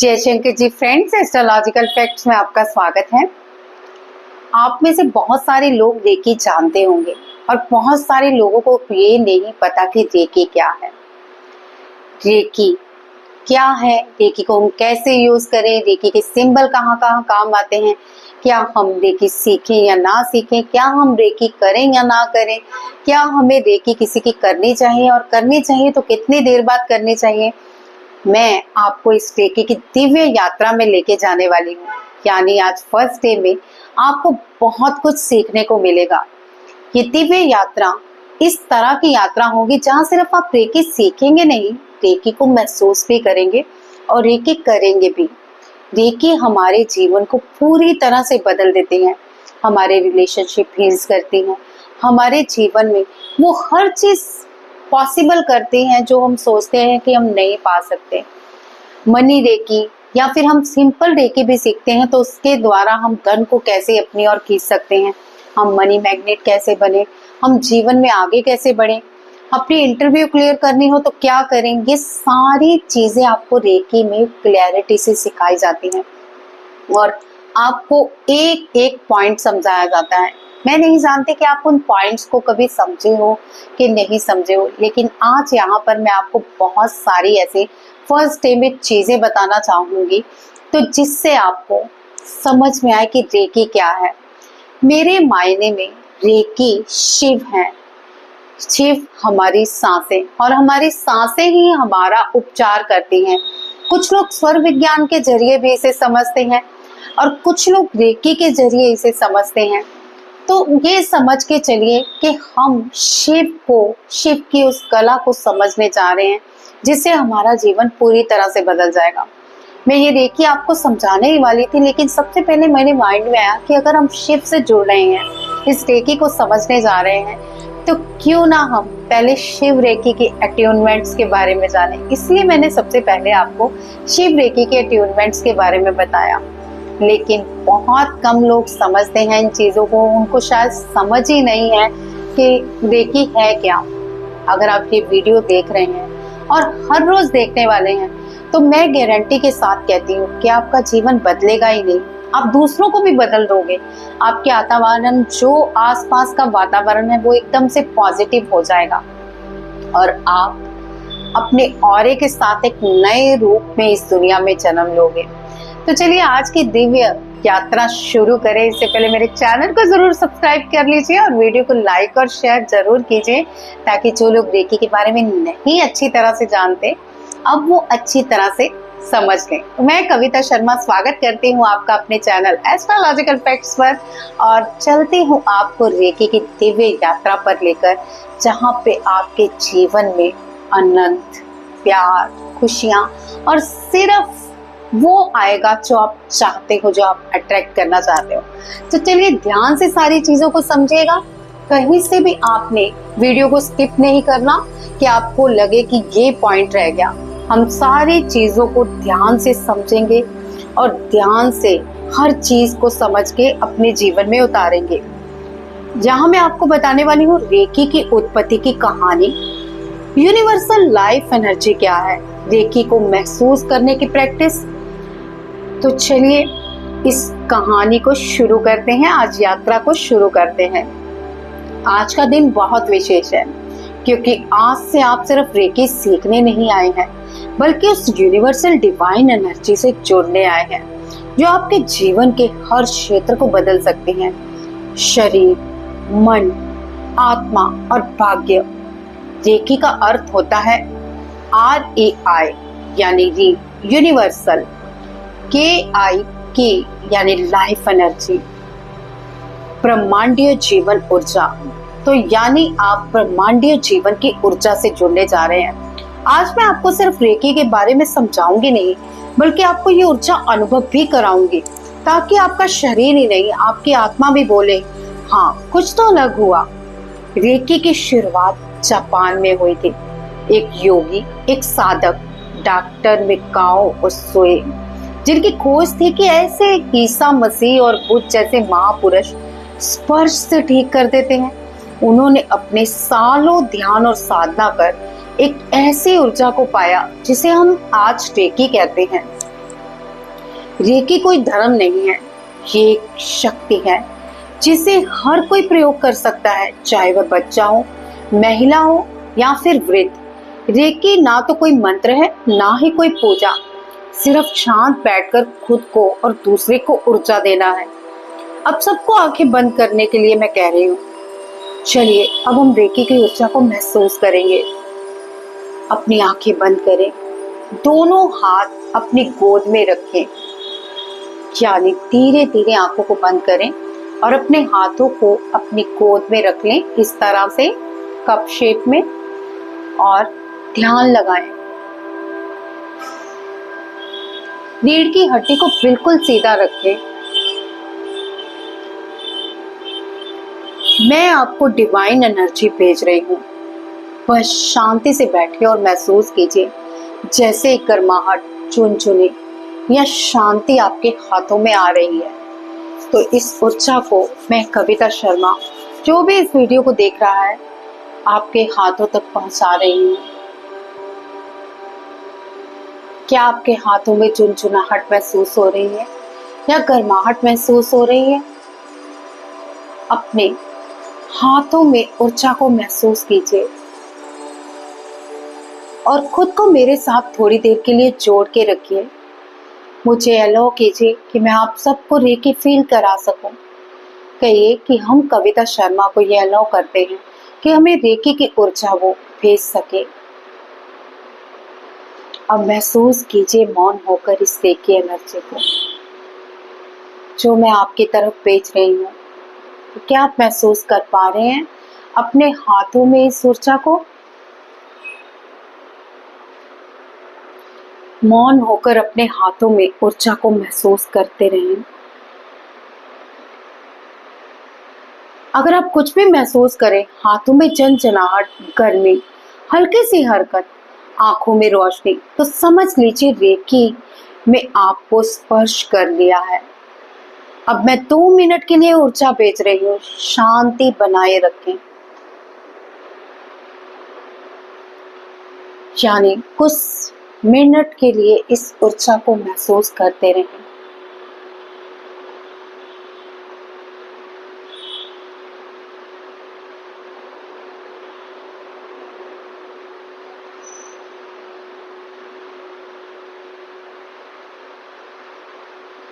जयशंकर जी friends, astrological facts में आपका स्वागत है। आप में से बहुत सारे लोग रेकी जानते होंगे और बहुत सारे लोगों को ये नहीं पता कि रेकी क्या है। रेकी क्या है, रेकी को हम कैसे यूज करें, रेकी के सिंबल कहाँ कहाँ काम आते हैं, क्या हम रेकी सीखें या ना सीखें, क्या हम रेकी करें या ना करें, क्या हमें रेकी किसी की करनी चाहिए और करनी चाहिए तो कितनी देर बाद करनी चाहिए। मैं आपको इस रेकी की दिव्य यात्रा में लेके जाने वाली हूँ। यानी आज फर्स्ट डे में आपको बहुत कुछ सीखने को मिलेगा। ये दिव्य यात्रा इस तरह की यात्रा होगी जहाँ सिर्फ आप रेकी सीखेंगे नहीं, रेकी को महसूस भी करेंगे और रेकी करेंगे भी। रेकी हमारे जीवन को पूरी तरह से बदल देती हैं, हमारे रिलेशनशिप हील्स करती हैं, हमारे जीवन में वो हर चीज पॉसिबल करती हैं जो हम सोचते हैं कि हम नहीं पा सकते। मनी रेकी या फिर हम सिंपल रेकी भी सीखते हैं तो उसके द्वारा हम धन को कैसे अपनी ओर खींच सकते हैं, हम मनी मैग्नेट कैसे बने, हम जीवन में आगे कैसे बढ़े, अपनी इंटरव्यू क्लियर करनी हो तो क्या करें। ये सारी चीजें आपको रेकी में क्लैरिटी से सिखाई जाती हैं और आपको एक एक पॉइंट समझाया जाता है। मैं नहीं जानती कि आप उन पॉइंट्स को कभी समझे हो कि नहीं समझे हो, लेकिन आज यहाँ पर मैं आपको बहुत सारी ऐसे फर्स्ट डे में चीजें बताना चाहूंगी तो जिससे आपको समझ में आए कि रेकी क्या है। मेरे मायने में रेकी शिव है। शिव हमारी सांसें और हमारी सांसें ही हमारा उपचार करती हैं। कुछ लोग स्वर विज्ञान के जरिए भी इसे समझते हैं और कुछ लोग रेकी के जरिए इसे समझते हैं। तो ये समझ के चलिए कि हम शिव की उस कला को समझने जा रहे हैं जिससे हमारा जीवन पूरी तरह से बदल जाएगा। मैं ये रेकी आपको समझाने ही वाली थी, लेकिन सबसे पहले मेरे माइंड में आया कि अगर हम शिव से जुड़ रहे हैं, इस रेकी को समझने जा रहे हैं, तो क्यों ना हम पहले शिव रेकी के अट्यूनमेंट्स के बारे में जाने। इसलिए मैंने सबसे पहले आपको शिव रेकी के अट्यूनमेंट्स के बारे में बताया, लेकिन बहुत कम लोग समझते हैं इन चीजों को। उनको शायद समझ ही नहीं है कि रेकी है क्या। अगर आप ये वीडियो देख रहे हैं और हर रोज देखने वाले हैं तो मैं गारंटी के साथ कहती हूँ कि आपका जीवन बदलेगा ही नहीं, आप दूसरों को भी बदल दोगे। आपके वातावरण, जो आसपास का वातावरण है, वो एकदम से पॉजिटिव हो जाएगा और आप अपने ऑरे के साथ एक नए रूप में इस दुनिया में जन्म लोगे। तो चलिए आज की दिव्य यात्रा शुरू करें। इससे पहले मेरे चैनल को जरूर सब्सक्राइब कर लीजिए और वीडियो को लाइक और शेयर जरूर कीजिए, ताकि जो लोग रेकी के बारे में नहीं अच्छी तरह से जानते अब वो अच्छी तरह से समझ लें। तो मैं कविता शर्मा स्वागत करती हूँ आपका अपने चैनल एस्ट्रोलॉजिकल फैक्ट्स पर और चलती हूँ आपको रेकी की दिव्य यात्रा पर लेकर, जहाँ पे आपके जीवन में अनंत प्यार, खुशियाँ और सिर्फ वो आएगा जो आप चाहते हो, जो आप अट्रैक्ट करना चाहते हो। तो चलिए ध्यान से सारी चीजों को समझिएगा। कहीं से भी आपने वीडियो को स्किप नहीं करना कि आपको लगे कि ये पॉइंट रह गया। हम सारी चीजों को ध्यान से समझेंगे और ध्यान से हर चीज को समझ के अपने जीवन में उतारेंगे। जहां मैं आपको बताने वाली हूँ रेकी की उत्पत्ति की कहानी, यूनिवर्सल लाइफ एनर्जी क्या है, रेकी को महसूस करने की प्रैक्टिस। तो चलिए इस कहानी को शुरू करते हैं, आज यात्रा को शुरू करते हैं। आज का दिन बहुत विशेष है क्योंकि आज से आप सिर्फ रेकी सीखने नहीं आए हैं, बल्कि उस यूनिवर्सल डिवाइन एनर्जी से जुड़ने आए हैं जो आपके जीवन के हर क्षेत्र को बदल सकती हैं। शरीर, मन, आत्मा और भाग्य। रेकी का अर्थ होता है RAI यानी यूनिवर्सल, KIK यानी लाइफ एनर्जी, ब्रह्मांडीय जीवन ऊर्जा। तो यानी आप ब्रह्मांडीय जीवन की ऊर्जा से जुड़ने जा रहे हैं। आज मैं आपको सिर्फ रेकी के बारे में समझाऊंगी नहीं, बल्कि आपको ये ऊर्जा अनुभव भी कराऊंगी, ताकि आपका शरीर ही नहीं, आपकी आत्मा भी बोले हाँ कुछ तो अलग हुआ। रेकी की शुरुआत जापान में हुई थी। एक योगी, एक साधक, डॉक्टर मिकाओ उसुए, जिनकी खोज थी कि ऐसे ईसा मसीह और बुद्ध जैसे महापुरुष स्पर्श से ठीक कर देते हैं। उन्होंने अपने सालों ध्यान और साधना कर एक ऐसी ऊर्जा को पाया जिसे हम आज रेकी कहते हैं। रेकी कोई धर्म नहीं है, ये एक शक्ति है जिसे हर कोई प्रयोग कर सकता है, चाहे वह बच्चा हो, महिला हो या फिर वृद्ध। रेकी ना तो कोई मंत्र है, ना ही कोई पूजा, सिर्फ शांत बैठकर खुद को और दूसरे को ऊर्जा देना है। अब सबको आंखें बंद करने के लिए मैं कह रही हूँ। चलिए अब हम रेकी की ऊर्जा को महसूस करेंगे। अपनी आंखें बंद करें, दोनों हाथ अपनी गोद में रखें, यानी धीरे धीरे आंखों को बंद करें और अपने हाथों को अपनी गोद में रख लें, इस तरह से कप शेप में, और ध्यान लगाएं। रीढ़ की हड्डी को बिल्कुल सीधा रखें। मैं आपको डिवाइन एनर्जी भेज रही हूँ। बस शांति से बैठिए और महसूस कीजिए जैसे एक गर्माहट, चुनचुनी या शांति आपके हाथों में आ रही है। तो इस ऊर्जा को मैं कविता शर्मा, जो भी इस वीडियो को देख रहा है, आपके हाथों तक पहुंचा रही हूँ। क्या आपके हाथों में चुनचुनाहट महसूस हो रही है या गर्माहट महसूस हो रही है? अपने हाथों में ऊर्जा को महसूस कीजिए और खुद को मेरे साथ थोड़ी देर के लिए जोड़ के रखिए। मुझे अलाउ कीजिए कि मैं आप सबको रेकी फील करा सकूं। कहिए कि हम कविता शर्मा को ये अलाउ करते हैं कि हमें रेकी की ऊर्जा वो भेज सके। अब महसूस कीजिए मौन होकर इस रेकी एनर्जी को जो मैं आपकी तरफ भेज रही हूँ। तो क्या आप महसूस कर पा रहे हैं अपने हाथों में इस ऊर्जा को? मौन होकर अपने हाथों में ऊर्जा को महसूस करते रहें। अगर आप कुछ भी महसूस करें, हाथों में जनजनाहट, गर्मी, हल्की सी हरकत, आंखों में रोशनी, तो समझ लीजिए रेकी में आपको स्पर्श कर लिया है। अब मैं 2 मिनट के लिए ऊर्जा भेज रही हूँ। शांति बनाए रखें, यानी कुछ मिनट के लिए इस ऊर्जा को महसूस करते रहें।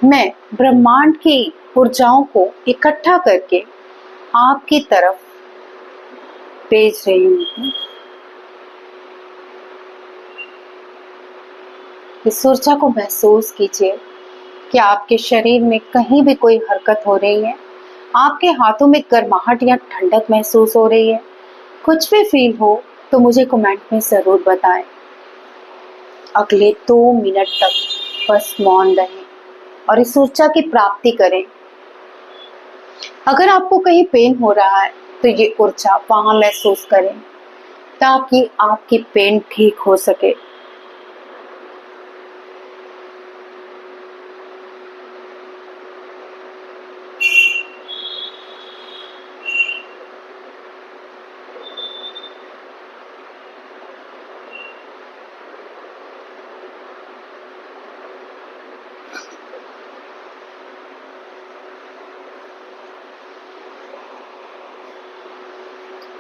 मैं ब्रह्मांड की ऊर्जाओं को इकट्ठा करके आपकी तरफ भेज रही हूँ। इस ऊर्जा को महसूस कीजिए कि आपके शरीर में कहीं भी कोई हरकत हो रही है, आपके हाथों में गर्माहट या ठंडक महसूस हो रही है। कुछ भी फील हो तो मुझे कमेंट में जरूर बताएं। अगले 2 मिनट तक बस मौन रहें और इस ऊर्जा की प्राप्ति करें। अगर आपको कहीं पेन हो रहा है तो ये ऊर्जा वहां महसूस करें ताकि आपकी पेन ठीक हो सके।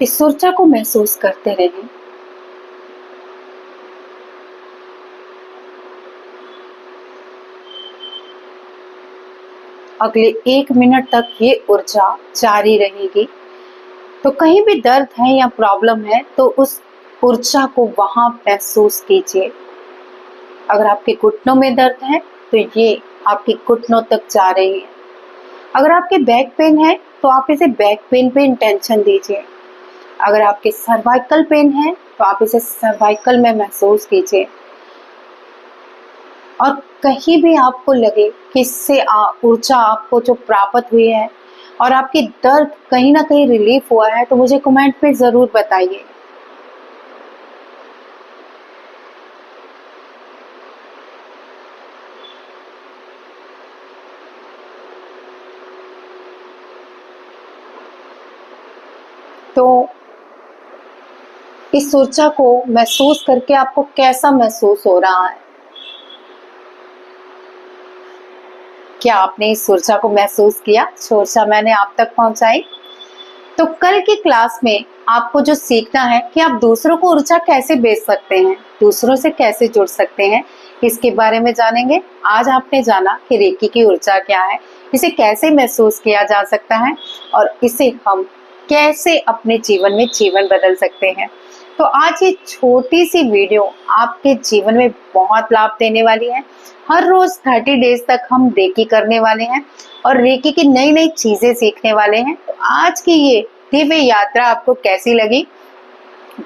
इस ऊर्जा को महसूस करते रहें। अगले 1 मिनट तक ये ऊर्जा जारी रहेगी। तो कहीं भी दर्द है या प्रॉब्लम है तो उस ऊर्जा को वहां महसूस कीजिए। अगर आपके घुटनों में दर्द है तो ये आपके घुटनों तक जा रही है। अगर आपके बैक पेन है तो आप इसे बैक पेन पे इंटेंशन दीजिए। अगर आपके सर्वाइकल पेन है तो आप इसे सर्वाइकल में महसूस कीजिए। और कहीं भी आपको लगे कि इससे ऊर्जा आपको जो प्राप्त हुई है और आपकी दर्द कहीं ना कहीं रिलीफ हुआ है तो मुझे कमेंट में जरूर बताइए। तो इस ऊर्जा को महसूस करके आपको कैसा महसूस हो रहा है? क्या आपने इस ऊर्जा को महसूस किया जो ऊर्जा मैंने आप तक पहुंचाई? तो कल की क्लास में आपको जो सीखना है कि आप दूसरों को ऊर्जा कैसे भेज सकते हैं, दूसरों से कैसे जुड़ सकते हैं, इसके बारे में जानेंगे। आज आपने जाना कि रेकी की ऊर्जा क्या है, इसे कैसे महसूस किया जा सकता है और इसे हम कैसे अपने जीवन में जीवन बदल सकते हैं। तो आज ये छोटी सी वीडियो आपके जीवन में बहुत लाभ देने वाली है। हर रोज 30 डेज तक हम रेकी करने वाले हैं और रेकी की नई नई चीजें सीखने वाले हैं। तो आज की ये दिव्य यात्रा आपको कैसी लगी?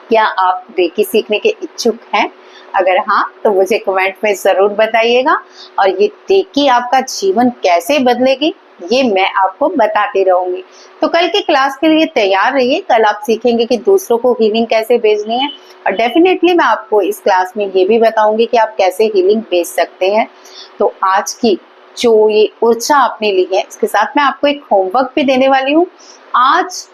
क्या आप रेकी सीखने के इच्छुक हैं? अगर हाँ तो मुझे कमेंट में जरूर बताइएगा और ये रेकी आपका जीवन कैसे बदलेगी ये मैं आपको बताती रहूंगी। तो कल की क्लास के लिए तैयार रहिए। कल आप सीखेंगे कि दूसरों को हीलिंग कैसे भेजनी है और डेफिनेटली मैं आपको इस क्लास में ये भी बताऊंगी कि आप कैसे हीलिंग भेज सकते हैं। तो आज की जो ये ऊर्जा आपने ली है इसके साथ मैं आपको एक होमवर्क भी देने वाली हूँ। आज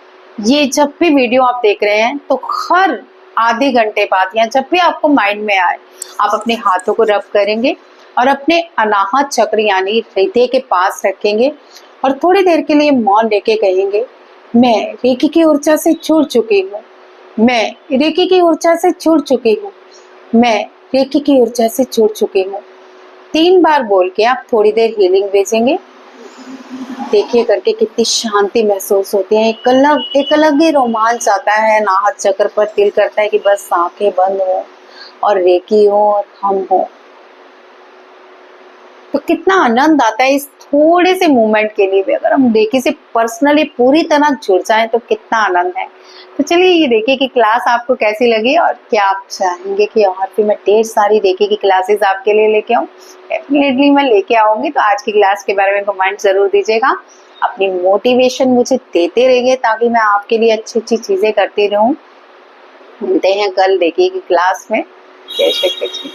ये जब भी वीडियो आप देख रहे हैं तो हर आधे घंटे बाद या जब भी आपको माइंड में आए आप अपने हाथों को रब करेंगे और अपने अनाहत चक्र यानी हृदय के पास रखेंगे और थोड़ी देर के लिए मौन लेके कहेंगे, मैं रेकी की ऊर्जा से जुड़ चुकी हूँ, मैं रेकी की ऊर्जा से जुड़ चुकी हूँ, मैं रेकी की ऊर्जा से जुड़ चुकी हूँ। 3 बार बोल के आप थोड़ी देर हीलिंग भेजेंगे। देखिए करके कितनी शांति महसूस होती है। एक अलग ही रोमांच आता है अनाहत चक्र पर। दिल करता है कि बस आंखें बंद हो और रेकी हो और हम हो। तो कितना आनंद आता है इस थोड़े से मोमेंट के लिए भी। अगर हम रेकी से पर्सनली पूरी तरह जुड़ जाएं तो कितना आनंद है। तो चलिए ये रेकी की क्लास आपको कैसी लगी और क्या आप चाहेंगे कि और भी मैं ढेर सारी रेकी की क्लासेस आपके लिए लेके आऊं? डेफिनेटली मैं लेके आऊंगी। तो आज की क्लास के बारे में कमेंट जरूर दीजिएगा। अपनी मोटिवेशन मुझे देते रहिए ताकि मैं आपके लिए अच्छी अच्छी चीजें करती रहूं। मिलते हैं कल रेकी की क्लास में। जय श्री कृष्ण।